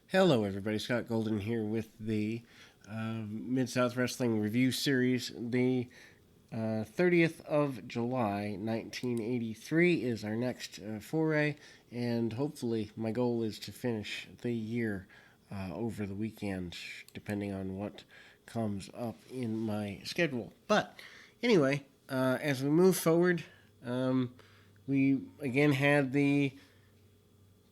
Hello, everybody. Scott Golden here with the Mid-South Wrestling Review Series. The 30th of July, 1983 is our next foray, and hopefully my goal is to finish the year over the weekend, depending on what comes up in my schedule. But anyway, as we move forward, we again had the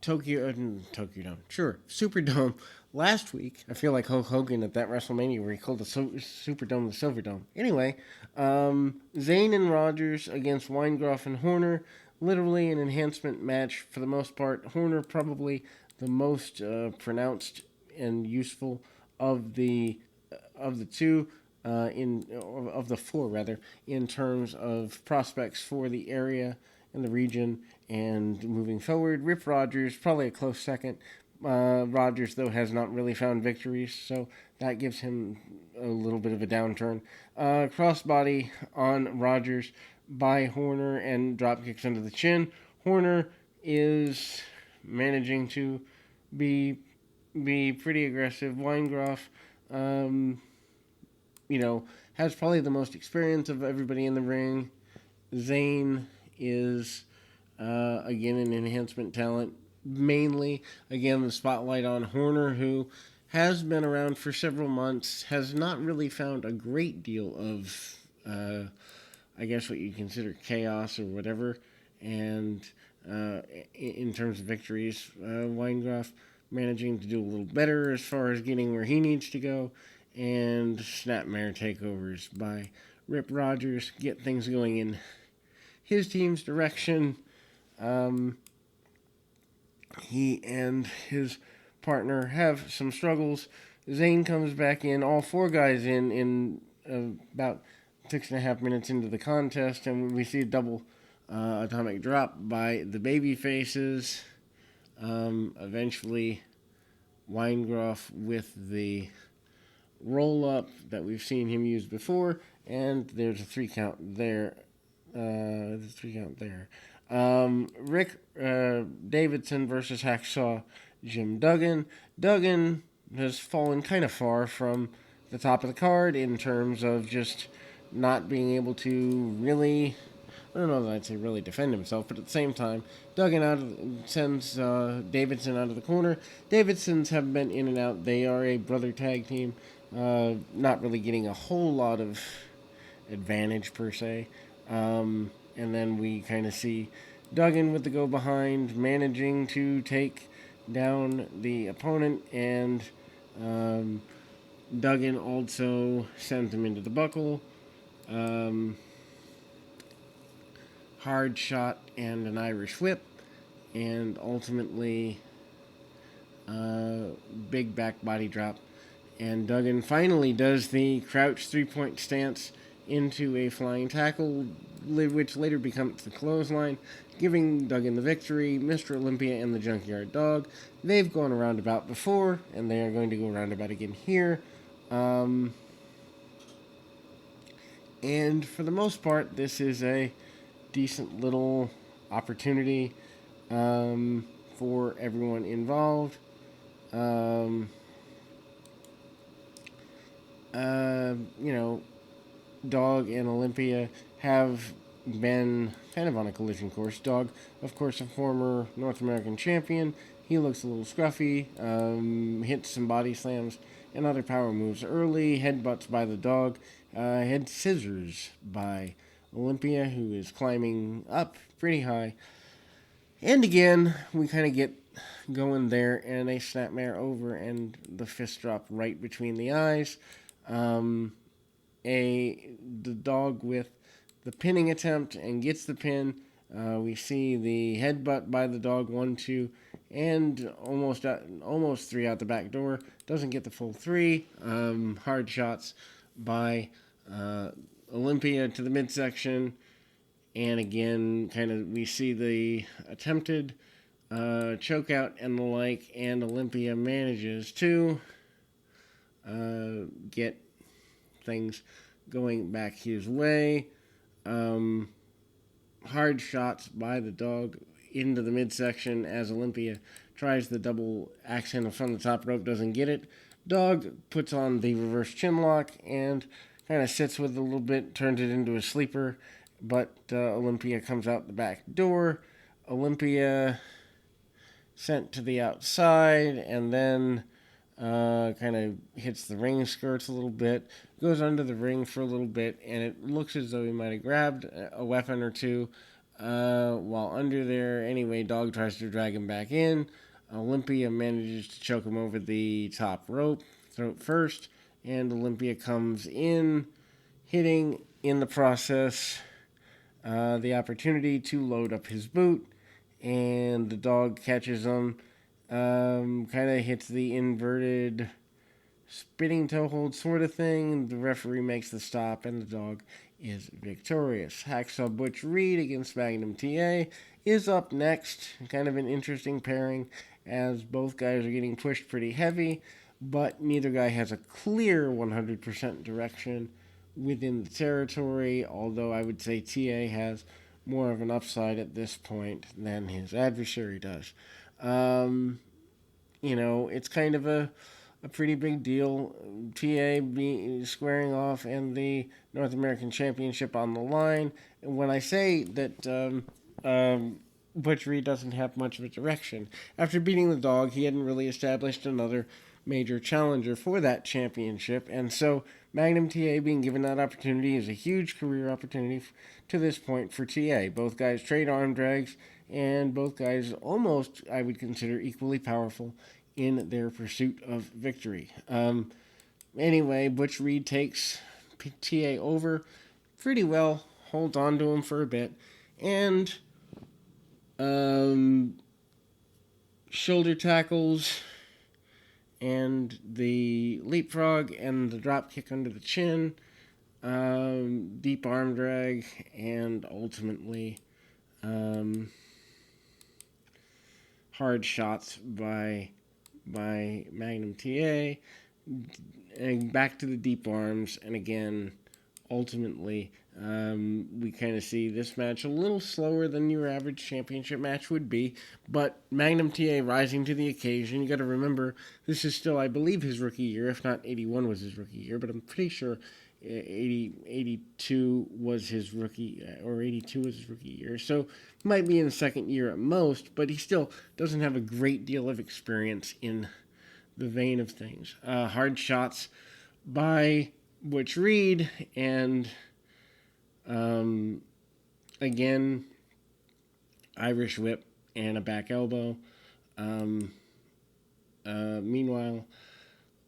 Tokyo Dome. Sure, Superdome. Last week, I feel like Hulk Hogan at that WrestleMania where he called the Superdome the Silver Dome. Anyway, Zayn and Rogers against Weingroff and Horner. Literally an enhancement match for the most part. Horner probably the most pronounced and useful of the two. Of the four rather, in terms of prospects for the area and the region and moving forward. Rip Rogers, probably a close second. Rogers, though, has not really found victories, so that gives him a little bit of a downturn. Crossbody on Rogers by Horner and drop kicks under the chin. Horner is managing to be pretty aggressive. Weingroff, has probably the most experience of everybody in the ring. Zayn is again an enhancement talent. Mainly, again, the spotlight on Horner, who has been around for several months, has not really found a great deal of, I guess, what you consider chaos or whatever. And in terms of victories, Weingroff managing to do a little better as far as getting where he needs to go. And snapmare takeovers by Rip Rogers get things going in his team's direction. He and his partner have some struggles. Zayn comes back in, all four guys in about 6.5 minutes into the contest, and we see a double atomic drop by the baby faces. Eventually, Weingroff with the roll up that we've seen him use before, and there's a 3 count there. Rick Davidson versus Hacksaw Jim Duggan. Duggan has fallen kind of far from the top of the card in terms of just not being able to really, I don't know that I'd say really defend himself, but at the same time, Duggan sends Davidson out of the corner. Davidsons have been in and out. They are a brother tag team, not really getting a whole lot of advantage per se. And then we kind of see Duggan with the go behind, managing to take down the opponent, and Duggan also sends him into the buckle. Hard shot and an Irish whip, and ultimately big back body drop. And Duggan finally does the crouch 3-point stance into a flying tackle, which later becomes the clothesline, giving Duggan the victory. Mr. Olympia and the Junkyard Dog, they've gone a roundabout before, and they are going to go roundabout again here. And for the most part, this is a decent little opportunity for everyone involved. Dog and Olympia have been kind of on a collision course. Dog, of course, a former North American champion. He looks a little scruffy, hits some body slams and other power moves early, headbutts by the Dog, head scissors by Olympia, who is climbing up pretty high. And again, we kind of get going there, and a snapmare over and the fist drop right between the eyes. The Dog with the pinning attempt and gets the pin. We see the headbutt by the Dog, 1-2, and almost 3 out the back door. Doesn't get the full 3. Hard shots by Olympia to the midsection, and again, kind of we see the attempted choke out and the like, and Olympia manages to get things going back his way. Hard shots by the Dog into the midsection as Olympia tries the double axe handle from the top rope, doesn't get it. Dog puts on the reverse chin lock and kind of sits with it a little bit, turns it into a sleeper, but Olympia comes out the back door. Olympia sent to the outside, and then kind of hits the ring skirts a little bit, goes under the ring for a little bit, and it looks as though he might have grabbed a weapon or two while under there. Anyway, Dog tries to drag him back in. Olympia manages to choke him over the top rope, throat first, and Olympia comes in, hitting in the process the opportunity to load up his boot, and the Dog catches him, kind of hits the inverted spinning toe hold sort of thing. The referee makes the stop, and the Dog is victorious. Hacksaw Butch Reed against Magnum TA is up next. Kind of an interesting pairing, as both guys are getting pushed pretty heavy, but neither guy has a clear 100% direction within the territory, although I would say TA has more of an upside at this point than his adversary does. It's kind of a pretty big deal. TA squaring off and the North American Championship on the line. And when I say that Butch Reed doesn't have much of a direction, after beating the Dog, he hadn't really established another major challenger for that championship, and so Magnum TA being given that opportunity is a huge career opportunity to this point for TA. Both guys trade arm drags, and both guys almost, I would consider, equally powerful in their pursuit of victory. Anyway, Butch Reed takes TA over pretty well, holds on to him for a bit, and shoulder tackles and the leapfrog and the drop kick under the chin, deep arm drag, and ultimately hard shots by Magnum TA, and back to the deep arms, and again, ultimately, we kind of see this match a little slower than your average championship match would be, but Magnum TA rising to the occasion. You got to remember, this is still, I believe, his rookie year. If not, 81 was his rookie year, but I'm pretty sure 82 was his rookie, or 82 was his rookie year. So might be in the second year at most, but he still doesn't have a great deal of experience in the vein of things. Hard shots by Butch Reed, and again, Irish whip and a back elbow. Meanwhile,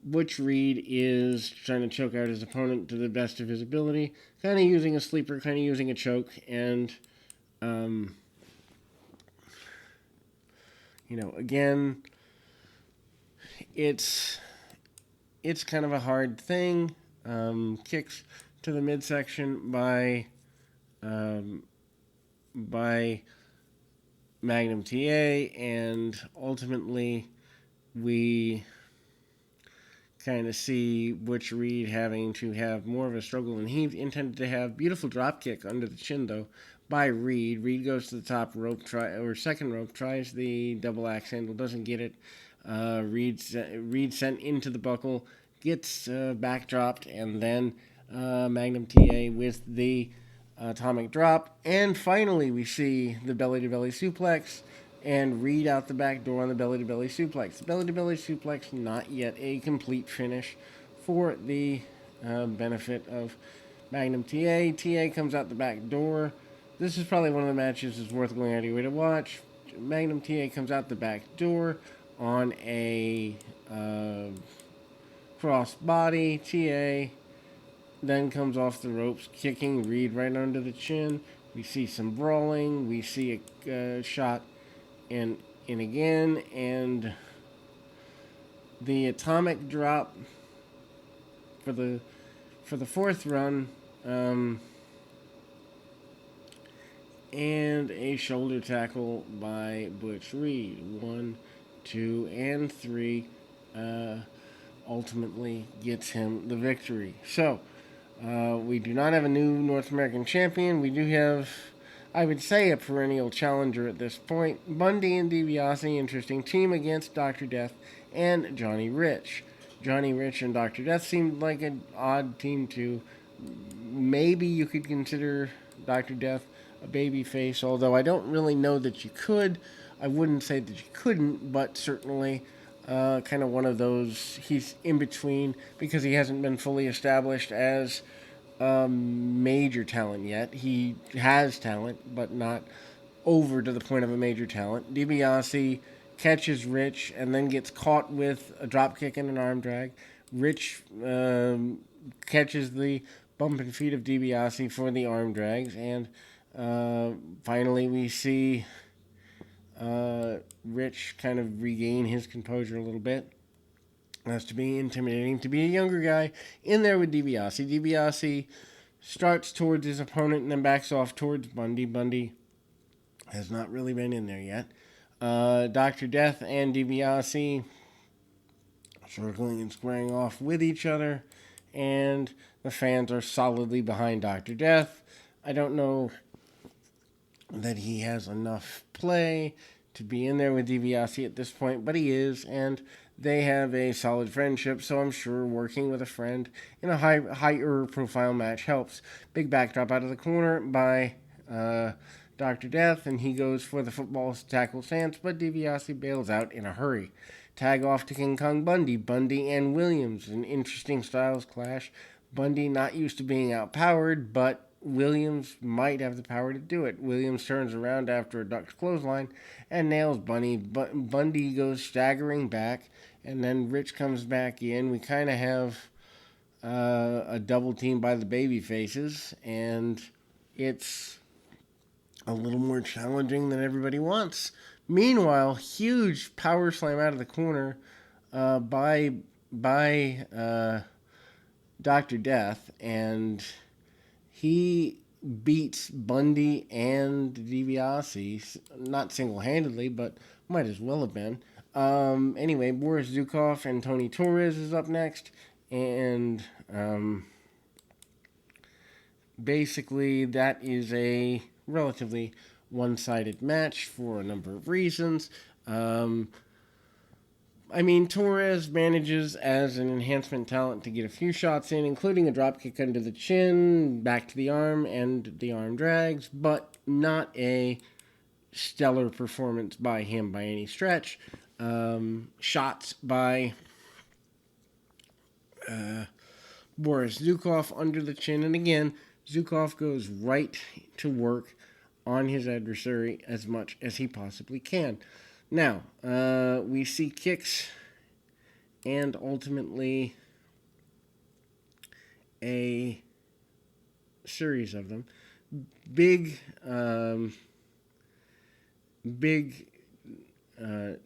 Butch Reed is trying to choke out his opponent to the best of his ability, kind of using a sleeper, kind of using a choke, and again, it's kind of a hard thing. Kicks to the midsection by Magnum TA, and ultimately we kind of see Butch Reed having to have more of a struggle than he intended to have. Beautiful drop kick under the chin, though, by Reed. Reed goes to the top rope, second rope, tries the double axe handle, doesn't get it. Reed sent into the buckle, gets backdropped, and then Magnum TA with the atomic drop. And finally, we see the belly-to-belly suplex, and Reed out the back door on the belly-to-belly suplex. The belly-to-belly suplex, not yet a complete finish for the benefit of Magnum TA. TA comes out the back door. This is probably one of the matches that's worth going out of your way to watch. Magnum TA comes out the back door on a cross body. TA then comes off the ropes, kicking Reed right under the chin. We see some brawling. We see a shot in again, and the atomic drop for the fourth run, and a shoulder tackle by Butch Reed. 1, 2, and 3 ultimately gets him the victory. So we do not have a new North American champion. We do have I would say a perennial challenger at this point. Bundy and DiBiase, interesting team against Dr. Death and Johnny Rich. Johnny Rich and Dr. Death seemed like an odd team too. Maybe you could consider Dr. Death a baby face, although I don't really know that you could. I wouldn't say that you couldn't, but certainly kind of one of those. He's in between because he hasn't been fully established as major talent yet. He has talent, but not over to the point of a major talent. DiBiase catches Rich and then gets caught with a drop kick and an arm drag. Rich catches the bump and feet of DiBiase for the arm drags, and finally we see Rich kind of regain his composure a little bit. That's to be intimidating to be a younger guy in there with DiBiase. DiBiase starts towards his opponent and then backs off towards Bundy. Bundy has not really been in there yet. Dr. Death and DiBiase circling and squaring off with each other, and the fans are solidly behind Dr. Death. I don't know that he has enough play to be in there with DiBiase at this point, but he is, and they have a solid friendship, so I'm sure working with a friend in a higher profile match helps. Big backdrop out of the corner by Dr. Death, and he goes for the football tackle stance, but DiBiase bails out in a hurry. Tag off to King Kong Bundy. Bundy and Williams, an interesting styles clash. Bundy not used to being outpowered, but Williams might have the power to do it. Williams turns around after a ducked clothesline and nails Bundy. Bundy goes staggering back, and then Rich comes back in. We kind of have a double team by the baby faces, and it's a little more challenging than everybody wants. Meanwhile, huge power slam out of the corner by Dr. Death, and he beats Bundy and DiBiase, not single-handedly, but might as well have been. Anyway, Boris Zukov and Tony Torres is up next, and basically that is a relatively one-sided match for a number of reasons. Torres manages as an enhancement talent to get a few shots in, including a dropkick under the chin, back to the arm, and the arm drags, but not a stellar performance by him by any stretch. Shots by Boris Zukov under the chin, and again, Zukov goes right to work on his adversary as much as he possibly can. Now, we see kicks and ultimately a series of them. Big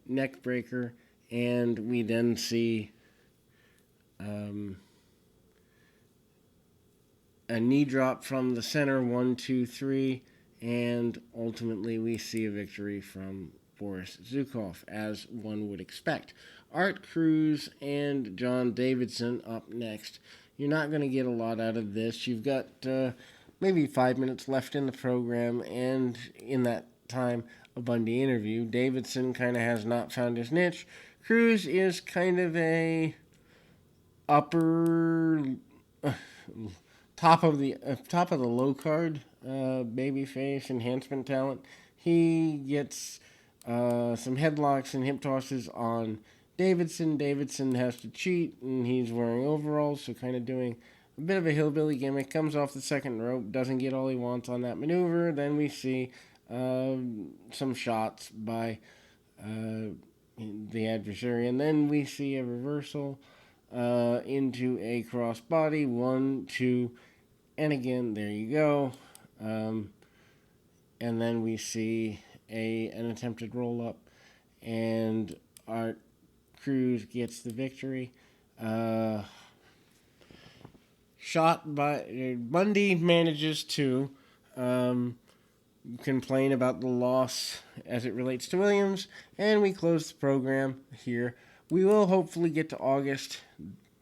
neck breaker, and we then see a knee drop from the center, 1, 2, 3, and ultimately we see a victory from Boris Zukov, as one would expect. Art Cruz and John Davidson up next. You're not going to get a lot out of this. You've got maybe 5 minutes left in the program, and in that time, a Bundy interview. Davidson kind of has not found his niche. Cruz is kind of a upper top of the low card babyface enhancement talent. He gets some headlocks and hip tosses on Davidson. Davidson has to cheat, and he's wearing overalls, so kind of doing a bit of a hillbilly gimmick. Comes off the second rope, doesn't get all he wants on that maneuver. Then we see some shots by the adversary, and then we see a reversal into a crossbody. 1, 2, and again, there you go. And then we see an attempted roll-up, and Art Cruz gets the victory. Shot by Bundy manages to complain about the loss as it relates to Williams, and we close the program here. We will hopefully get to August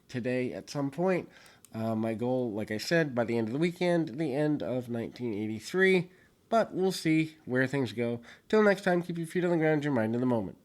today at some point. My goal, like I said, by the end of the weekend, the end of 1983. but we'll see where things go. Till next time, keep your feet on the ground, your mind in the moment.